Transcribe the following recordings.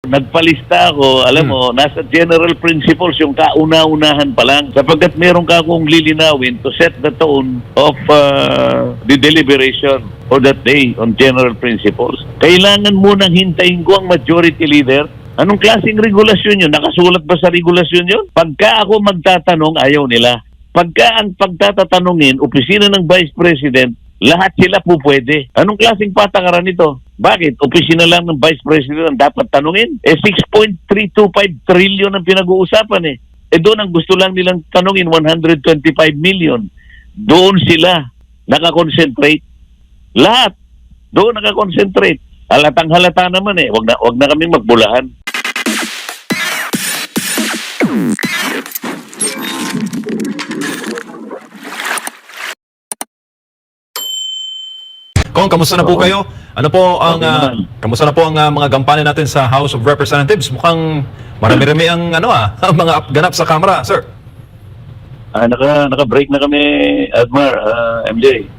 Nagpalista ako, alam mo, nasa general principles yung kauna-unahan pa lang. Sapagkat meron ka akong lilinawin to set the tone of the deliberation for that day on general principles. Kailangan munang hintayin ko ang majority leader. Anong klaseng regulasyon yun? Nakasulat ba sa regulasyon yun? Pagka ako magtatanong, ayaw nila. Pagka ang pagtatatanungin, opisina ng Vice President, lahat sila po pwede. Anong klaseng patakaran ito? Bakit? Opisina lang ng Vice President ang dapat tanungin? 6.325 trillion ang pinag-uusapan eh. Doon ang gusto lang nilang tanungin, 125 million. Doon sila nakakonsentrate. Lahat. Doon nakakonsentrate. Halatang halata naman eh. Wag na kaming magbulahan. Kung kamusta na po kayo? Ano po ang kamusta na po ang mga gampanin natin sa House of Representatives? Mukhang marami-rami ang ang mga ganap sa Kamara, sir. Naka-break na kami, Admar, MJ.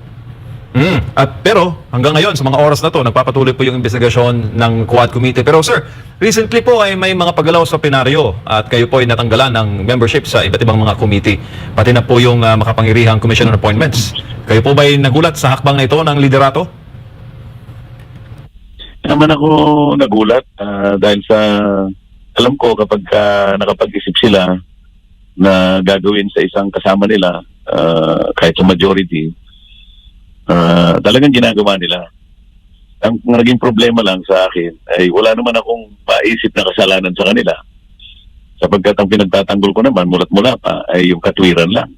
Pero hanggang ngayon sa mga oras na to nagpapatuloy po yung investigasyon ng Quad Committee. Pero sir, recently po ay may mga paggalaw sa plenaryo at kayo po ay natanggalan ng membership sa iba't ibang mga committee. Pati na po yung makapangyarihang commission on appointments. Kayo po ba ay nagulat sa hakbang na ito ng liderato? Naman ako nagulat dahil sa alam ko kapag nakapag-isip sila na gagawin sa isang kasama nila kahit sa majority, talagang ginagawa nila. Ang naging problema lang sa akin ay wala naman akong maisip na kasalanan sa kanila. Sapagkat ang pinagtatanggol ko naman mulat-mula pa ay yung katwiran lang.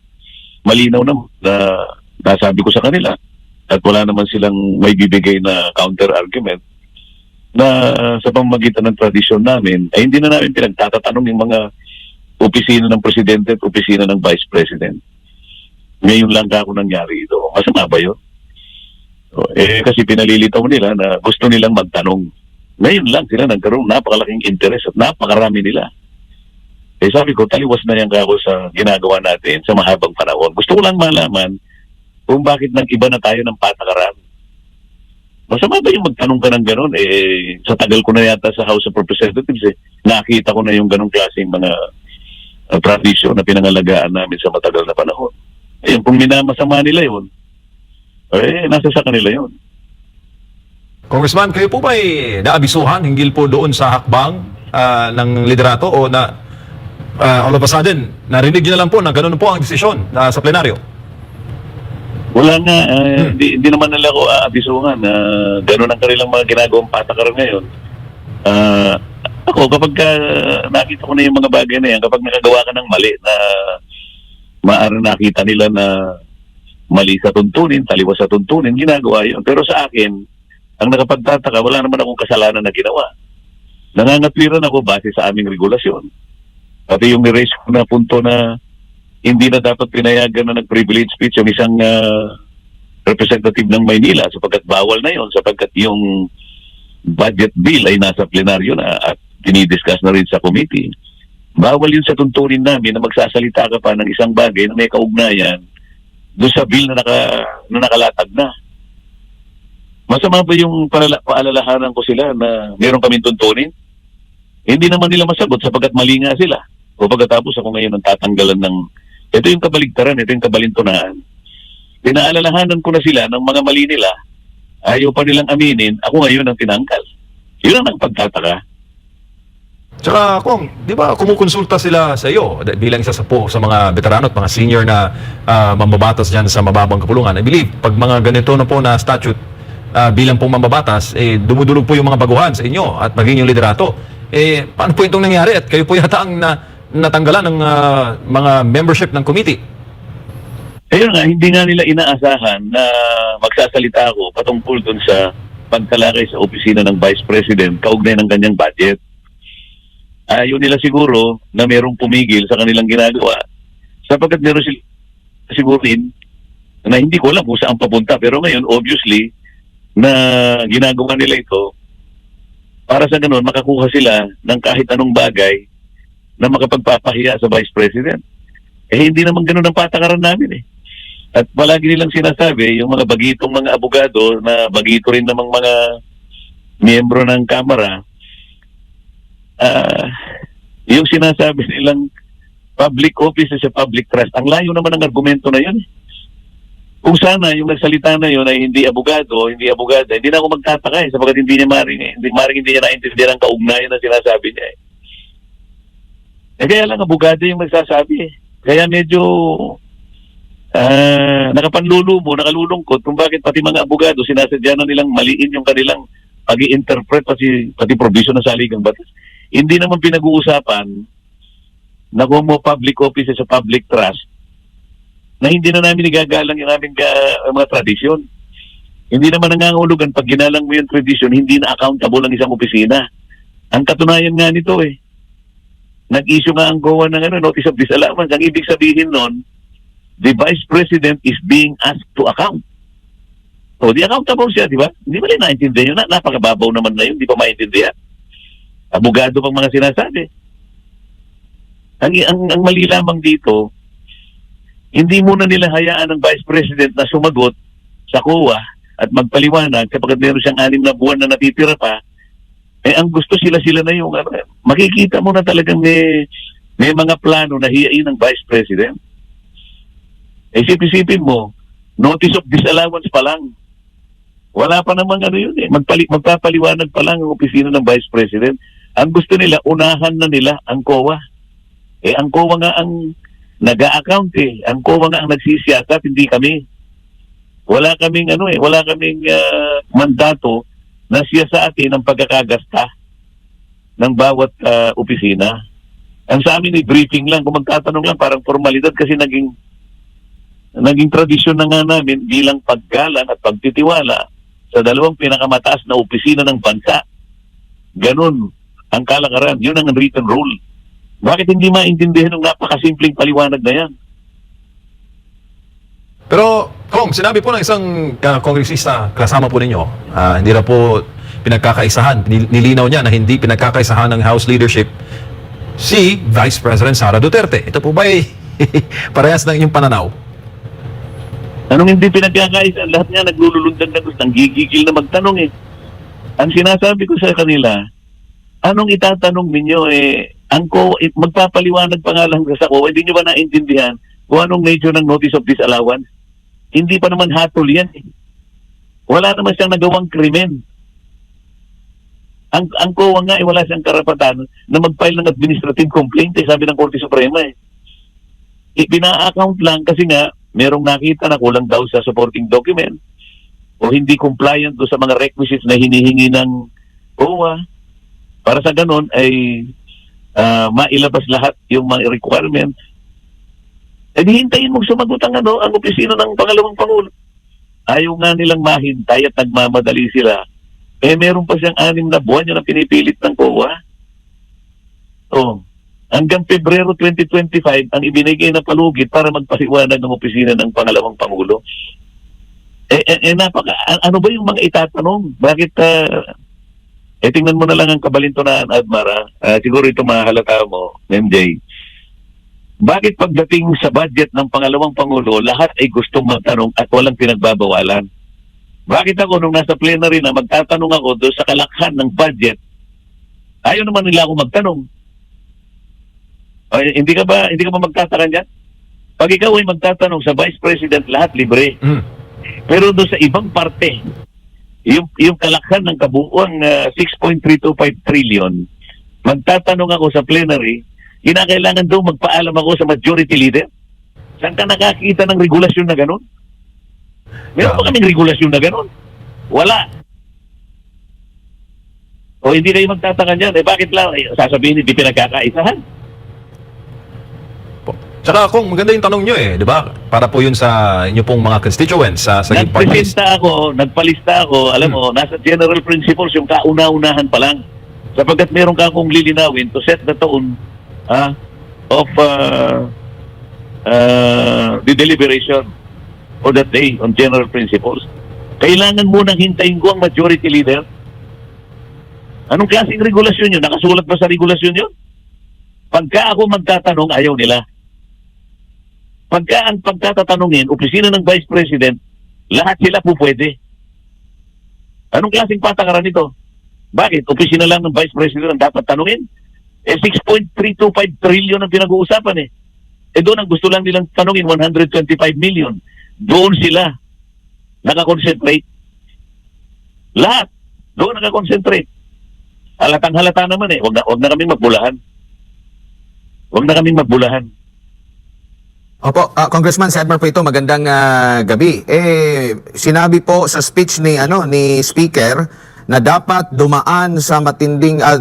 Malinaw naman na nasabi ko sa kanila at wala naman silang may bibigay na counter-argument na sa pamamagitan ng tradisyon namin ay hindi na namin pinagtatatanong yung mga opisina ng Presidente at opisina ng Vice President. Ngayon lang ako nangyari ito. Masama ba yun? Kasi pinalilitaw nila na gusto nilang magtanong. Ngayon lang sila nagkaroon napakalaking interest at napakarami nila. Sabi ko, taliwas na yan ako sa ginagawa natin sa mahabang panahon. Gusto ko lang malaman kung bakit nag-iba na tayo ng patakaran. Masama ba yung magtanong ka ng gano'n? Sa tagal ko na yata sa House of Representatives, nakita ko na yung ganong klaseng mga tradisyon na pinangalagaan namin sa matagal na panahon. Kung minamasama nila yun, nasa sa kanila yun. Congressman, kayo po ba ay naabisuhan hinggil po doon sa hakbang ng liderato o na all of a sudden, narinig nyo na lang po na gano'n po ang desisyon sa plenaryo? Wala nga, hindi naman nila ako aabisuhan na gano'n ang kanilang mga ginagawang patakaran ngayon. Ako, kapag nakita ko na yung mga bagay na yan, kapag nakagawa ka ng mali na maaari nakita nila na mali sa tuntunin, taliwas sa tuntunin, ginagawa yun. Pero sa akin, ang nakapagtataka, wala naman akong kasalanan na ginawa. Nangangatwiran ako base sa aming regulasyon. Pati yung ni-raise ko na punto na hindi na dapat pinayagan na nag-privilege speech yung isang representative ng Maynila sapagkat bawal na yon sapagkat yung budget bill ay nasa plenaryo na at dinidiscuss na rin sa committee. Bawal yun sa tuntunin namin na magsasalita ka pa ng isang bagay na may kaugnayan doon sa bill na nakalatag na. Masama ba yung paalalahanan ko sila na meron kaming tuntunin? Hindi naman nila masagot sapagkat mali nga sila. O pagkatapos ako ngayon ang tatanggalan ng ito yung kabaligtaran, ito yung kabalintunaan. Pinaalalahanan ko na sila ng mga mali nila, ayaw pa nilang aminin, ako ngayon ang tinangkal. Yun ang nagpagtataka. Tsaka kung, di ba, kumukonsulta sila sa iyo bilang isa sa mga veterano at mga senior na mambabatas dyan sa mababang kapulungan. I believe, pag mga ganito na po na statute bilang pong mambabatas, dumudulog po yung mga baguhan sa inyo at maging yung liderato. Paano po itong nangyari? At kayo po yata ang natanggalan ng mga membership ng committee. Ayun nga, hindi nga nila inaasahan na magsasalita ako patungkol dun sa pagtalakay sa opisina ng Vice President kaugnay ng kanyang budget. Ayaw nila siguro na merong pumigil sa kanilang ginagawa sapagkat meron sila sigurin na hindi ko alam kung saan papunta. Pero ngayon, obviously, na ginagawa nila ito para sa ganun, makakuha sila ng kahit anong bagay na makapagpapahiya sa Vice President. Hindi naman ganun ang patakaran namin eh. At palagi nilang sinasabi, yung mga bagitong mga abogado na bagito rin namang mga miyembro ng Kamara, ah, yung sinasabi nilang public office sa public trust, ang layo naman ng argumento na yun. Kung sana yung nagsalita na yun ay hindi abogado, hindi abogada, hindi na ako magtataka sapagkat hindi niya maring hindi niya naintindihan ang kaugnayan na sinasabi niya. Kaya lang abogado yung nagsasabi Kaya medyo nakalulungkot kung bakit pati mga abogado sinasadya na nilang maliin yung kanilang pag-i-interpret pati provision ng saligang batas. Hindi naman pinag-uusapan na kung mo public office sa public trust na hindi na namin igagalang yung aming mga tradisyon. Hindi naman nangangahulugan pag ginalang mo yung tradisyon, hindi na accountable ang isang opisina. Ang katunayan nga nito nag-issue nga ang COA ng notice of disallowance. Ang ibig sabihin nun, the Vice President is being asked to account. So, di accountable siya, di ba? Hindi ba rin naintindihan yun? Napakababaw naman na yun, di pa maintindihan. Abogado pang mga sinasabi. Ang mali lamang dito, hindi muna nila hayaan ng Vice President na sumagot sa COA at magpaliwanag kapag meron siyang 6 na buwan na natitira pa. Ang gusto sila na yung makikita mo na talagang may mga plano na hiyain ng Vice President. Isip-isipin mo, notice of disallowance pa lang. Wala pa namang yun magpapaliwanag pa lang ang opisina ng Vice President. Ang gusto nila, unahan na nila ang COA. Ang COA nga ang nag-a-account Ang COA nga ang nagsisiyasat, hindi kami. Wala kaming mandato na siya sa atin ang pagkakagasta ng bawat opisina. Ang sa amin ay briefing lang. Kung magtatanong lang, parang formalidad kasi naging tradisyon na nga namin bilang paggalang at pagtitiwala sa 2 pinakamataas na opisina ng bansa. Ganun ang kalakaran. Yun ang written rule. Bakit hindi maintindihan ng napakasimpleng paliwanag na yan? Pero, Kong, sinabi po ng isang kongresista kasama po ninyo, hindi na po pinagkakaisahan. Nilinaw niya na hindi pinagkakaisahan ng House leadership si Vice President Sara Duterte. Ito po ba parehas ng inyong pananaw? Anong hindi pinagkakaisa? Lahat nga naglululundag na gusto, gigigil na magtanong Ang sinasabi ko sa kanila, anong itatanong ninyo ang COA, magpapaliwanag pa nga lang sa COA, hindi nyo ba naintindihan kung anong nature ng notice of disallowance? Hindi pa naman hatol yan Wala naman siyang nagawang krimen. Ang COA nga wala siyang karapatan na mag-file ng administrative complaint sabi ng Korte Suprema Pina-account lang kasi nga merong nakita na kulang daw sa supporting document o hindi compliant do sa mga requisites na hinihingi ng COA. Para sa ganon ay mailabas lahat yung mga requirements. Hintayin mong sumagot ang opisina ng pangalawang Pangulo. Ayaw nga nilang mahintay at nagmamadali sila. Meron pa siyang 6 na buwan yun ang pinipilit ng COA. Hanggang Pebrero 2025 ang ibinigay na palugit para magpaliwanag ng opisina ng pangalawang Pangulo. Ano ba yung mga itatanong? Bakit tingnan mo na lang ang kabalintunan, Admara. Siguro ito mahalata mo, MJ. Bakit pagdating sa budget ng pangalawang Pangulo, lahat ay gustong magtanong at walang pinagbabawalan? Bakit ako nung nasa plenary na magtatanong ako doon sa kalakhan ng budget, ayaw naman nila ako magtanong? Hindi ka ba magtataka dyan? Pag ikaw ay magtatanong sa Vice President, lahat libre. Pero doon sa ibang parte, yung kalakhan ng kabuuang 6.325 trillion, magtatanong ako sa plenary, kinakailangan daw magpaalam ako sa majority leader. Saan ka nakakita ng regulasyon na gano'n? Meron pa kaming regulasyon na gano'n? Wala. O hindi kayo magtataka niyan, bakit lang? Sasabihin, hindi pinagkakaisahan. Tsaka kung maganda yung tanong nyo di ba? Para po yun sa inyo pong mga constituents sa parties. Nagpalista ako, alam mo, nasa general principles yung kauna-unahan pa lang. Sapagkat meron ka akong lilinawin to set the tone of the deliberation for that day on general principles. Kailangan munang hintayin ko ang majority leader. Anong klaseng regulasyon yun? Nakasulat ba sa regulasyon yun? Pagka ako magtatanong, ayaw nila. Pagka ang pagtatatanungin, opisina ng Vice President, lahat sila po pwede. Anong klaseng patakaran ito? Bakit? Opisina lang ng Vice President ang dapat tanungin? 6.325 trillion ang pinag-uusapan eh. Doon ang gusto lang nilang tanungin, 125 million. Doon sila nakakonsentrate. Lahat. Doon nakakonsentrate. Halatang halata naman eh. Wag na kaming magbulahan. Huwag na kaming magbulahan. Opo, Congressman Sedmar po ito, magandang gabi. Sinabi po sa speech ni Speaker na dapat dumaan sa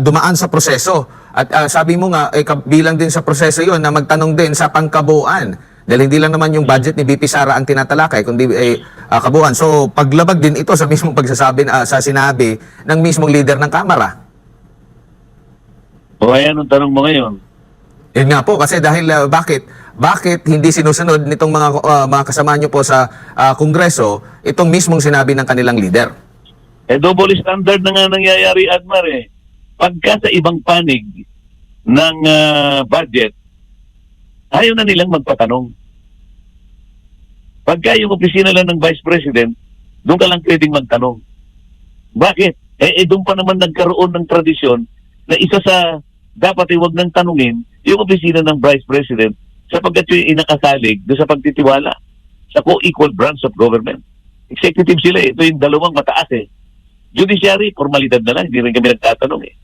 dumaan sa proseso. At sabi mo nga, bilang din sa proseso yon na magtanong din sa pangkabuuan. Dahil hindi lang naman yung budget ni BP Sara ang tinatalakay, kundi kabuuan. So, paglabag din ito sa mismong pagsasabi, sa sinabi ng mismong leader ng Kamara. O ayan ang tanong mo ngayon. Yun nga po, kasi dahil bakit hindi sinusunod nitong mga kasama nyo po sa Kongreso itong mismong sinabi ng kanilang leader? Double standard na nga nangyayari, Admar eh. Pagka sa ibang panig ng budget, ayaw na nilang magpatanong. Pagka yung opisina lang ng Vice President, doon ka lang pwedeng magtanong. Bakit? Doon pa naman nagkaroon ng tradisyon na isa sa dapat huwag nang tanungin yung opisina ng Vice President sapagkat yung inakasalig doon sa pagtitiwala sa co-equal branch of government. Executive sila eh. Ito yung dalawang mataas eh. Judiciary, formalidad na lang. Hindi rin kami nagtatanong eh.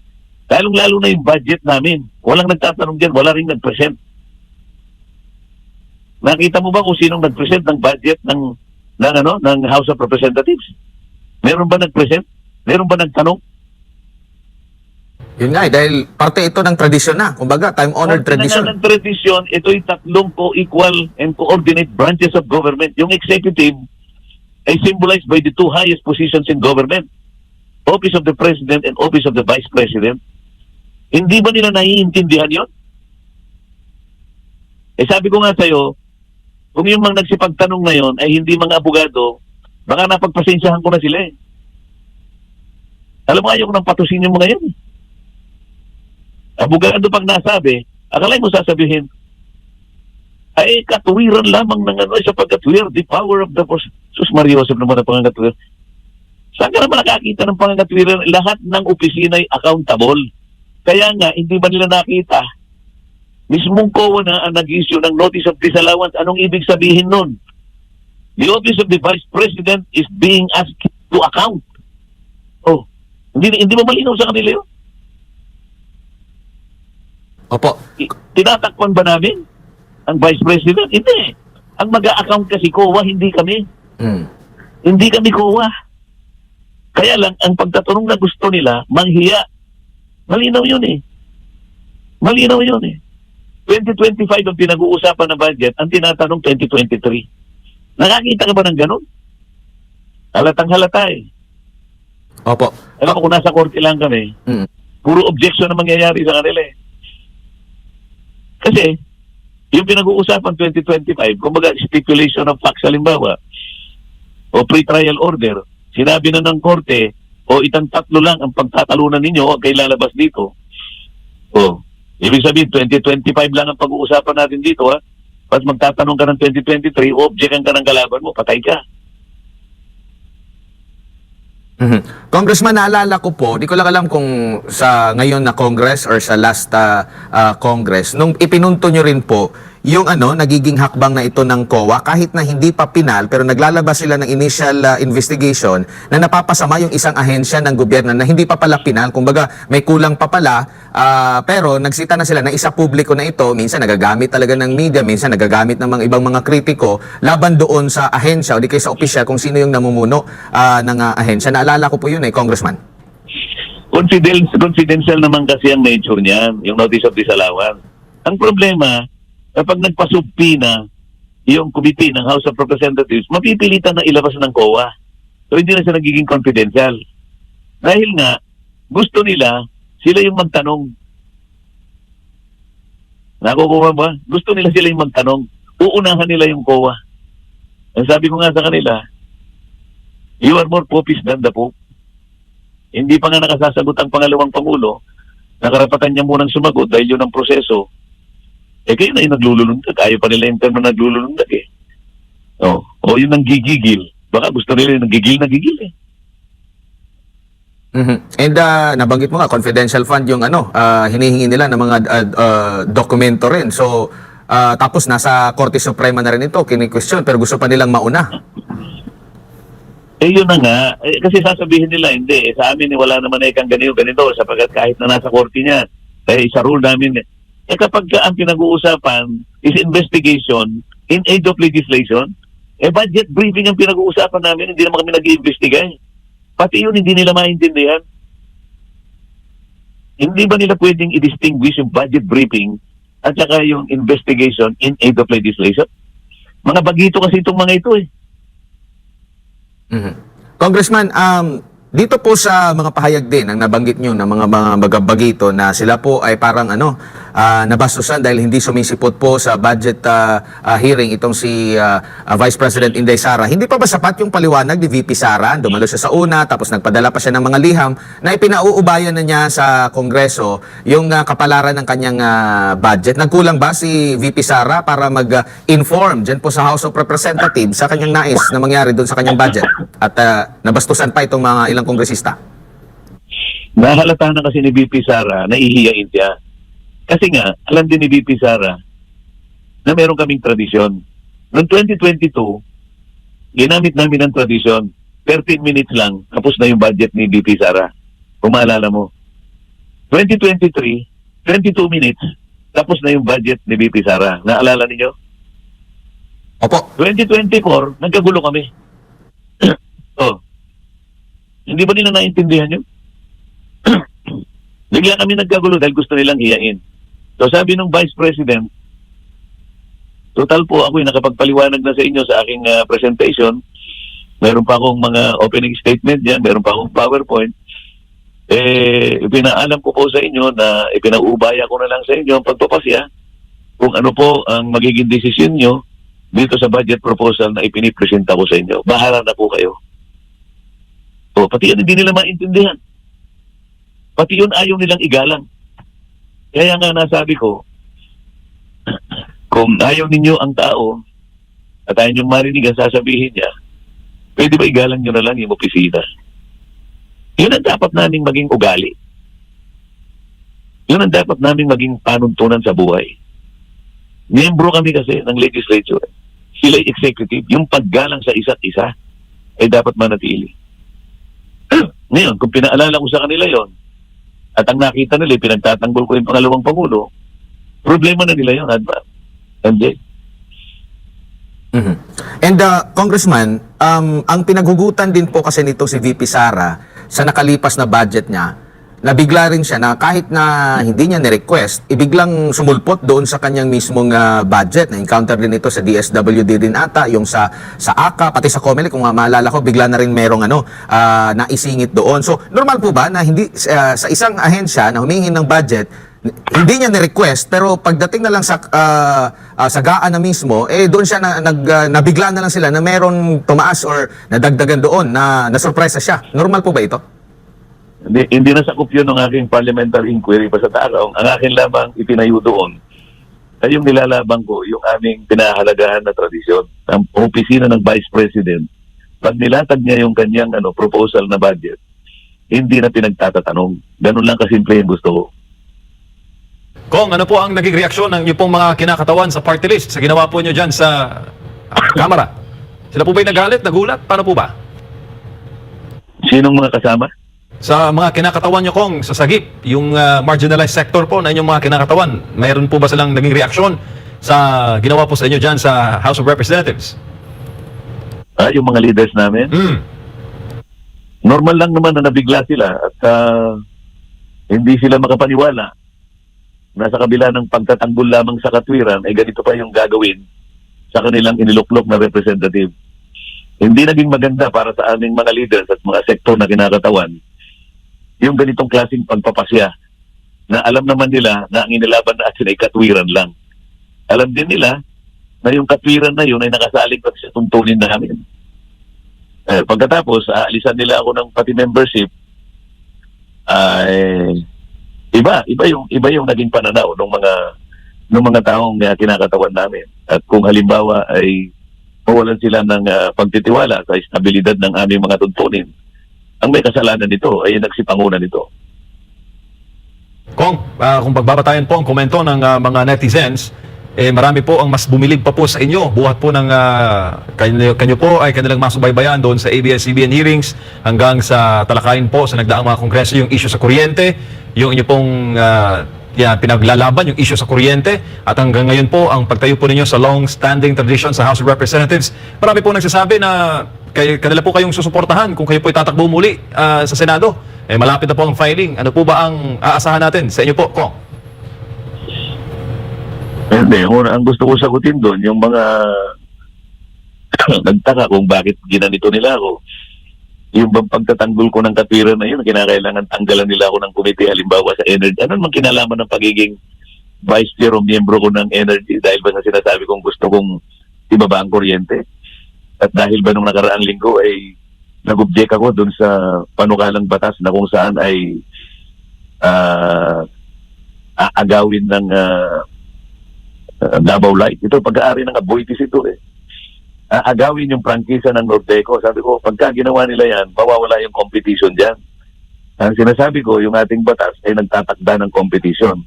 Lalong-lalo na yung budget namin. Walang nagtatanong dyan. Wala rin nag-present. Nakita mo ba kung sinong nag-present ng budget ng House of Representatives? Meron ba nag-present? Meron ba nagtanong? Yun nga dahil parte ito ng tradisyon na. Kumbaga, time-honored tradition. Ng tradisyon, ito yung tatlong co-equal and coordinate branches of government. Yung executive ay symbolized by the two highest positions in government. Office of the President and Office of the Vice President. Hindi ba nila naiintindihan yun? Sabi ko nga sa'yo, kung yung mga nagsipagtanong na yun ay hindi mga abogado, baka napagpasensyahan ko na sila eh. Alam mo, ayaw ko nang patusin yung mga yan. Abogado pag nasabi, akala mo sasabihin, ay katuwiran lamang ng sapagkat we are the power of the force. Sus Maria Joseph naman ang pangangatuwiran. Saan ka naman nakakita ng pangangatuwiran? Lahat ng opisina ay accountable. Kaya nga, hindi ba nila nakita? Mismong COA na ang nag-issue ng notice of disallowance. Anong ibig sabihin nun? The Office of the Vice President is being asked to account. Oh, hindi ba malinaw sa kanila yun? Opo. Tinatakpan ba namin ang Vice President? Hindi. Ang mag-a-account kasi COA, hindi kami. Hindi kami COA. Kaya lang, ang pagtatanong na gusto nila, manghiya. Malinaw yun eh. Malinaw yun eh. 2025 ang pinag-uusapan na budget, ang tinatanong 2023. Nakakita ka ba ng ganun? Halatang halata eh. Opo. Alam mo, kung nasa korte lang kami, puro objection na mangyayari sa kanila eh. Kasi, yung pinag-uusapan 2025, kumbaga stipulation of facts, halimbawa, o pre-trial order, sinabi na ng korte, o itang tatlo lang ang pagtatalunan ninyo o kay lalabas dito. O, ibig sabihin, 2025 lang ang pag-uusapan natin dito, ha? Pag magtatanong ka ng 2023, objectan ka ng kalaban mo, patay ka. Congressman, naalala ko po, di ko lang alam kung sa ngayon na Congress or sa last Congress, nung ipinunto nyo rin po yung nagiging hakbang na ito ng COA, kahit na hindi pa pinal, pero naglalabas sila ng initial investigation na napapasama yung isang ahensya ng gobyerno na hindi pa pala pinal. Kumbaga, may kulang pa pala, pero nagsita na sila na isa publiko na ito, minsan nagagamit talaga ng media, minsan nagagamit ng mga ibang mga kritiko, laban doon sa ahensya o di kaya sa opisyal kung sino yung namumuno ng ahensya. Naalala ko po yun Congressman. Confidential naman kasi ang nature niyan, yung notice of disallowance. Ang problema, kapag nagpasubpi na yung committee ng House of Representatives, mapipilitan na ilabas ng COA. So hindi na siya nagiging confidential. Dahil nga, gusto nila, sila yung magtanong. Nakukuha ba? Gusto nila sila yung magtanong. Uunahan nila yung COA. Ang sabi ko nga sa kanila, you are more popis than the Pope. Hindi pa nga nakasasagot ang pangalawang Pangulo, nakarapatan niya munang sumagot dahil yun ang proseso. Kayo na yung naglulundag. Ayaw pa nila yung term na naglulundag eh. O yun ang gigigil. Baka gusto nila yung nagigil eh. Mhm. And nabanggit mo nga, confidential fund yung hinihingi nila ng mga dokumento rin. So, tapos nasa Korte Suprema na rin ito, kini-question, pero gusto pa nilang mauna. Eh yun na nga, kasi sasabihin nila, hindi, sa amin wala naman kang ganito, sapagkat kahit na nasa korte niya, isa rule namin. Kapag ang pinag-uusapan is investigation in aid of legislation, budget briefing ang pinag-uusapan namin, hindi naman kami nag-iimbestiga. Pati yun hindi nila maintindihan. Hindi ba nila pwedeng i-distinguish yung budget briefing at saka yung investigation in aid of legislation? Mga bagito kasi itong mga ito eh. Mhm. Congressman, dito po sa mga pahayag din ang nabanggit nyo ng mga bagito na sila po ay parang nabastusan dahil hindi sumisipot po sa budget hearing itong si Vice President Inday Sara. Hindi pa ba sapat yung paliwanag ni VP Sara? Dumalo siya sa una, tapos nagpadala pa siya ng mga liham na ipinauubayan na niya sa Kongreso yung kapalaran ng kanyang budget. Nagkulang ba si VP Sara para mag-inform dyan po sa House of Representatives sa kanyang nais na mangyari doon sa kanyang budget? At nabastusan pa itong mga ilang kongresista. Nahalata na kasi ni VP Sara na ihiyain siya. Kasi nga, alam din ni VP Sara na meron kaming tradisyon. Noong 2022, ginamit namin ang tradisyon. 13 minutes lang, tapos na yung budget ni VP Sara. Kung maalala mo. 2023, 22 minutes, tapos na yung budget ni VP Sara. Naalala ninyo? Opo. 2024, nagkagulo kami. Oh. Hindi ba nila naintindihan yun? Bigla kami nagkagulo dahil gusto nilang hiyain. So sabi ng Vice President, total po ako'y nakapagpaliwanag na sa inyo sa aking presentation. Meron pa akong mga opening statement yan, meron pa akong PowerPoint. Ipinaalam ko po sa inyo na ipinaubaya ko na lang sa inyo ang pagpapasya kung ano po ang magiging desisyon nyo dito sa budget proposal na ipinipresenta ko sa inyo. Bahala na po kayo. So, pati yun hindi nila maintindihan. Pati yun ayaw nilang igalang. Kaya nga nasabi ko, kung ayaw ninyo ang tao at ayaw nyo marinig ang sasabihin niya, pwede ba igalang nyo na lang yung opisina? Yun ang dapat naming maging ugali. Yun ang dapat naming maging panuntunan sa buhay. Miyembro kami kasi ng legislature. Sila'y executive. Yung paggalang sa isa't isa ay dapat manatili. Ngayon, kung pinaalala ko sa kanila yon at ang nakita nila, pinagtatanggol ko yung pangalawang Pangulo, problema na nila yun, Adman. MJ? Mhm. And Congressman, ang pinaghugutan din po kasi nito si VP Sara sa nakalipas na budget niya, nabigla rin siya na kahit na hindi niya ni-request, ibiglang sumulpot doon sa kanyang mismong budget. Na-encounter din ito sa DSWD din ata, yung sa ACA, pati sa COMELEC, kung maalala ko, bigla na rin merong naisingit doon. So, normal po ba na hindi sa isang ahensya na humingi ng budget, hindi niya ni-request, pero pagdating na lang sa GAA na mismo, doon siya nabigla na lang sila na meron tumaas or nadagdagan doon na nasurpresa siya. Normal po ba ito? Hindi na sakop yun ng aking parliamentary inquiry pa sa Taraw. Ang akin lamang itinayo doon ay yung nilalabang ko, yung aming pinahalagahan na tradisyon. Ang opisina ng Vice President, pag nilatag niya yung kanyang proposal na budget, hindi na pinagtatatanong. Ganun lang kasimple yung gusto ko. Kong, ano po ang naging reaksyon ng inyong pong mga kinakatawan sa party list sa ginawa po nyo dyan sa Kamara? Sila po ba'y nagalit, nagulat? Paano po ba? Sinong mga kasama? Sa mga kinakatawan nyo, Kong, sa sagip, yung marginalized sector po na inyong mga kinakatawan, mayroon po ba silang naging reaksyon sa ginawa po sa inyo dyan sa House of Representatives? Yung mga leaders namin? Normal lang naman na nabigla sila at hindi sila makapaniwala na sa kabila ng pagtatanggol lamang sa katwiran ay ganito pa yung gagawin sa kanilang iniluklok na representative. Hindi naging maganda para sa aming mga leaders at mga sektor na kinakatawan yung ganitong klaseng pagpapasya na alam naman nila na ang inilaban natin ay katwiran lang. Alam din nila na yung katwiran na yun ay nakasalig pa sa tuntunin namin. Pagkatapos, aalisan nila ako ng pati membership, iba yung naging pananaw ng mga taong kinakatawan namin. At kung halimbawa ay mawalan sila ng pagtitiwala sa estabilidad ng aming mga tuntunin, ang may kasalanan nito ay nagsipanguna nito. Kung pagbabatayan po ang komento ng mga netizens, marami po ang mas bumilig pa po sa inyo. Buhat po ng kanyo po ay kanilang masubaybayan doon sa ABS-CBN hearings hanggang sa talakayin po sa nagdaang mga kongreso yung issue sa kuryente, yung inyo pong pinaglalaban, yung issue sa kuryente, at hanggang ngayon po ang pagtayo po ninyo sa long-standing tradition sa House of Representatives. Marami po nagsasabi na kanila po kayong susuportahan kung kayo po itatakbo muli sa Senado. Malapit na po ang filing. Ano po ba ang aasahan natin sa inyo po, Kong? Hindi, ang gusto ko sagutin doon, yung mga nagtaka kung bakit ginanito nila ako. Yung bang pagtatanggol ko ng katwiran na yun, kinakailangan tanggalan nila ako ng komite, halimbawa sa energy. Ano naman kinalaman ng pagiging vice chair o miyembro ko ng energy dahil ba sa sinasabi kong gusto kong ibaba ang kuryente? At dahil ba nung nakaraang linggo ay nag-object ako doon sa panukalang batas na kung saan ay aagawin ng Davao Light. Ito, pag-aari ng Aboitiz ito eh. Agawin yung prangkisa ng Norteco. Sabi ko, pagka ginawa nila yan, mawawala yung competition dyan. Ang sinasabi ko, yung ating batas ay nagtatakda ng competition.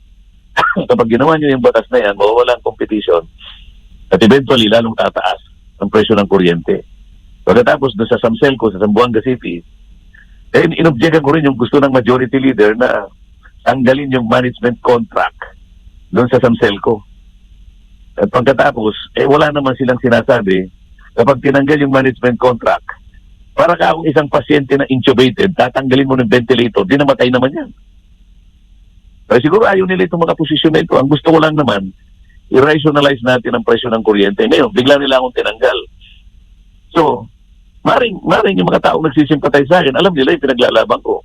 Kapag ginawa nyo yung batas na yan, mawawala ang competition. At eventually, lalong tataas ang presyo ng kuryente. Pagkatapos doon sa Samselco, sa Zamboanga City, inobjectan ko rin yung gusto ng majority leader na tanggalin yung management contract doon sa Samselco. At pagkatapos, wala naman silang sinasabi kapag tinanggal yung management contract, para ka akong isang pasyente na intubated, tatanggalin mo ng ventilator, di namatay naman yan. Pero siguro ayaw nila itong mga posisyon na ito. Ang gusto ko lang naman, i-rationalize natin ang presyo ng kuryente. Ngayon, bigla nila akong tinanggal. So, maring yung mga taong nagsisimpatay sa akin, alam nila yung pinaglalaban ko.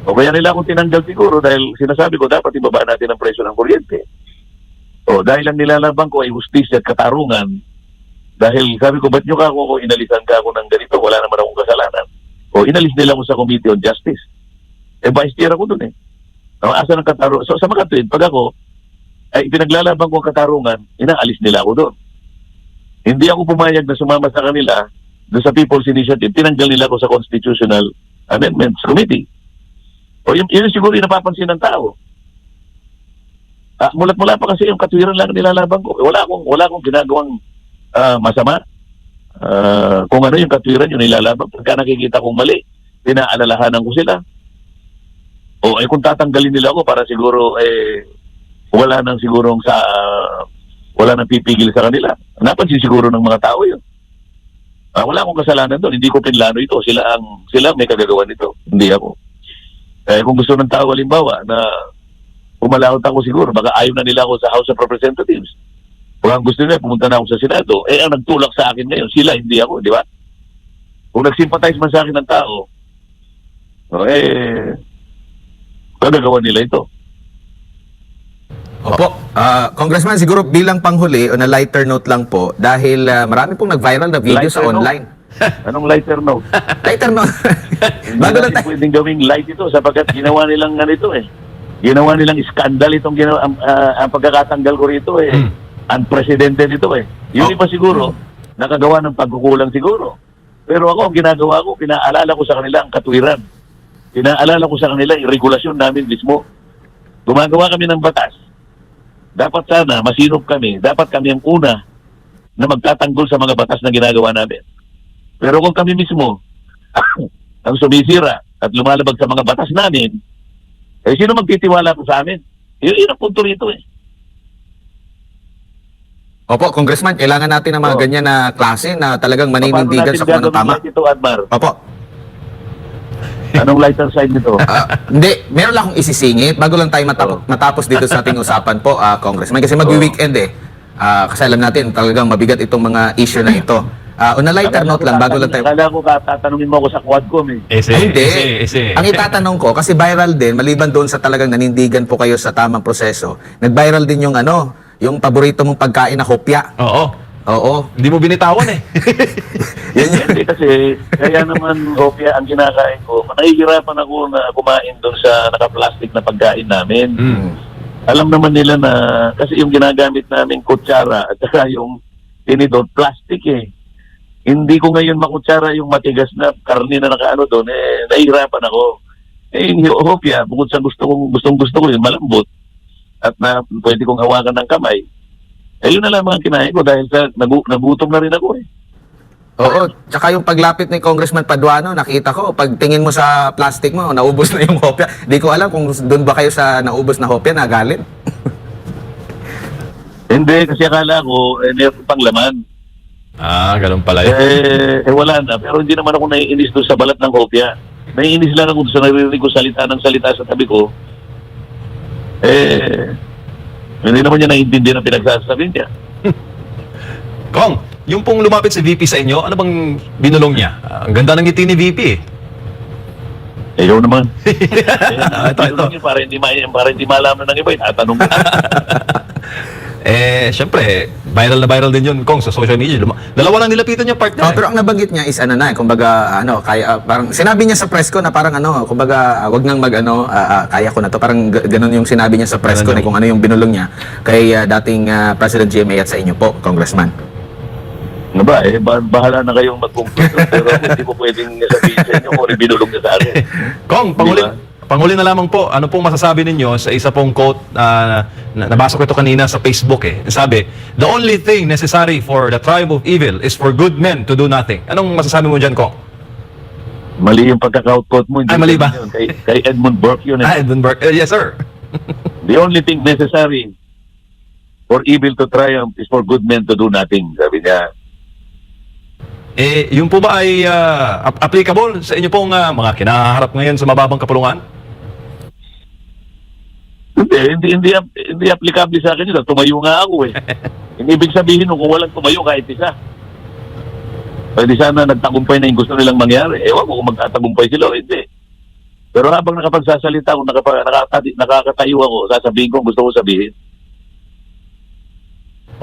O kaya nila akong tinanggal siguro dahil sinasabi ko dapat ibaba natin ang presyo ng kuryente. O dahil ang nilalaban ko ay justisya at katarungan, dahil sabi ko, ba't nyo ka ako inalisan ka ako ng ganito, wala naman akong kasalanan. O inalis nila ako sa Committee on Justice. Vice chair ako dun eh. Asa ng katarungan. So sa mga tuwid, pag ako ay pinaglalaban ko ang katarungan, inaalis nila ako doon. Hindi ako pumayag na sumama sa kanila doon sa People's Initiative, tinanggal nila ako sa Constitutional Amendments Committee. O yun siguro yung napapansin ng tao. Mulat-mula pa kasi yung katwiran lang nilalaban ko. Wala akong ginagawang masama. Kung ano yung katwiran yung nilalaban, pagka nakikita kong mali, pinaalalahanan ko sila. O kung tatanggalin nila ako para siguro wala nang pipigil sa kanila. Napansin siguro ng mga tao yun. Wala akong kasalanan doon. Hindi ko pinlano ito. Sila ang may kagagawan nito. Hindi ako. Kung gusto ng tao, halimbawa, na pumalakot ako siguro, baka ayaw na nila ako sa House of Representatives. Kung ang gusto nila, pumunta na ako sa Senado, ang nagtulak sa akin ngayon, sila, hindi ako, di ba? Kung nagsympathize man sa akin ng tao, kagagawa nila ito. Opo. Congressman, siguro bilang panghuli, on a lighter note lang po, dahil marami pong nag-viral na video sa online. Anong lighter note? Lighter note. Hindi Bago lang natin tayo. pwedeng gawing light ito sapagkat ginawa nilang ganito eh. Ginawa nilang skandal itong ang pagkakatanggal ko rito eh. Unprecedented ito eh. Yung iba siguro, nakagawa ng pagkukulang siguro. Pero ako, ang ginagawa ko, pinaalala ko sa kanila ang katwiran. Pinaalala ko sa kanila yung regulasyon namin mismo. Gumagawa kami ng batas. Dapat sana, masinop kami. Dapat kami ang una na magtatanggol sa mga batas na ginagawa namin. Pero kung kami mismo ang sumisira at lumalabag sa mga batas namin, sino magtitiwala po sa amin? Yun ang punto rito eh. Opo, Congressman, kailangan natin ng mga ganyan na klase na talagang maninindigan sa kung anong tama. Ito, Admar? Opo. Anong lighter side nito? Hindi, meron lang akong isisingit bago lang tayo matapos dito sa ating usapan po, Congressman. Kasi mag-weekend eh. Kasi alam natin, talagang mabigat itong mga issue na ito. On a lighter note lang, bago lang tayo. Akala ko tatanungin mo ako sa Quadcom eh. Hindi. Ang itatanong ko, kasi viral din, maliban doon sa talagang nanindigan po kayo sa tamang proseso, nag-viral din yung yung paborito mong pagkain na hopya. Oo. Hindi mo binitawan eh. Hindi kasi, kaya naman hopya ang kinakain ko. Nahihirapan ako na kumain doon sa naka-plastic na pagkain namin. Alam naman nila na, kasi yung ginagamit namin kutsara at saka yung tinidor, plastic eh. hindi ko ngayon makutsara yung matigas na karne na nakaano doon, nahihirapan ako. Yung hopya, bukod sa gustong gusto ko yun, malambot, at na pwede kong hawakan ng kamay, yun na lang mga kinain ko dahil sa nagutom na rin ako eh. Oo, tsaka yung paglapit ni Congressman Paduano, nakita ko, pag tingin mo sa plastic mo, naubos na yung hopya. Di ko alam kung doon ba kayo sa naubos na hopya, nagalit. Hindi, kasi akala ko, meron pang laman. Ganun pala yun. Wala na. Pero hindi naman ako naiinis doon sa balat ng kopya. Naiinis lang ako sa naririnig ko salita sa tabi ko. Hindi naman niya naiintindihan ang pinagsasabi niya. Kong, yung pong lumapit si VP sa inyo, ano bang binulong niya? Ang ganda ng ngiti ni VP eh. Ayaw naman. Ito. Para hindi malaman ng iba, tatanong ko. Siyempre, viral na viral din yun, Kong, sa social media. Dalawa lang nilapitan niya partner. Pero ang nabanggit niya is kumbaga, kaya, parang, sinabi niya sa press ko na parang kumbaga, wag nang kaya ko na to. Parang ganun yung sinabi niya sa press ko na kung ano yung binulong niya kay dating President GMA at sa inyo po, Congressman. Ano ba, bahala na kayong mag-conclude. Pero hindi ko pwedeng sabihin sa inyo kung ano binulong niya sa akin. Kong, panghuli na lamang po, ano pong masasabi ninyo sa isa pong quote na nabasa ko ito kanina sa Facebook eh. Sabi, the only thing necessary for the triumph of evil is for good men to do nothing. Anong masasabi mo dyan, Kong? Mali yung pagka-quote mo. Mali ba? Yun. Kay Edmund Burke yun. Edmund Burke. Yes, sir. The only thing necessary for evil to triumph is for good men to do nothing. Sabi niya. Yung po ba ay applicable sa inyo pong mga kinaharap ngayon sa mababang kapulungan? Hindi applicable sa akin yun. Tumayo nga ako eh. Hindi ibig sabihin kung walang tumayo kahit isa. Pwede sana nagtagumpay na yung gusto nilang mangyari. Ewan ko kung magtatagumpay sila o hindi. Pero habang nakapagsasalita, kung nakakatayo ako, sasabihin ko kung gusto ko sabihin.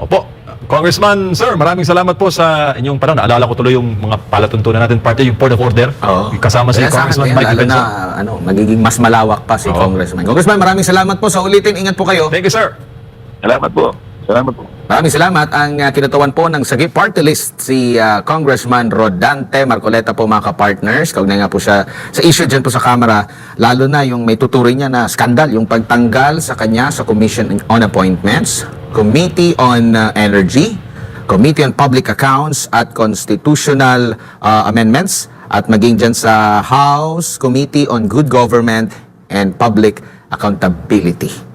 Opo. Congressman, sir, maraming salamat po sa inyong panahon. Naalala ko tuloy yung mga palatuntunan natin, parte yung Port of Order. Oo. Kasama si Kaya sa Congressman akin, Mike lalo Benson. na, magiging mas malawak pa si Oo. Congressman. Congressman, maraming salamat po sa ulitin. Ingat po kayo. Thank you, sir. Salamat po. Salamat po. Maraming salamat. Ang kinutawan po ng Sagip Party List si Congressman Rodante Marcoleta po mga ka-partners. Kaugnay nga po siya sa issue dyan po sa Kamara. Lalo na yung may tuturing niya na skandal, yung pagtanggal sa kanya sa Commission on Appointments, Committee on Energy, Committee on Public Accounts at Constitutional Amendments at maging dyan sa House Committee on Good Government and Public Accountability.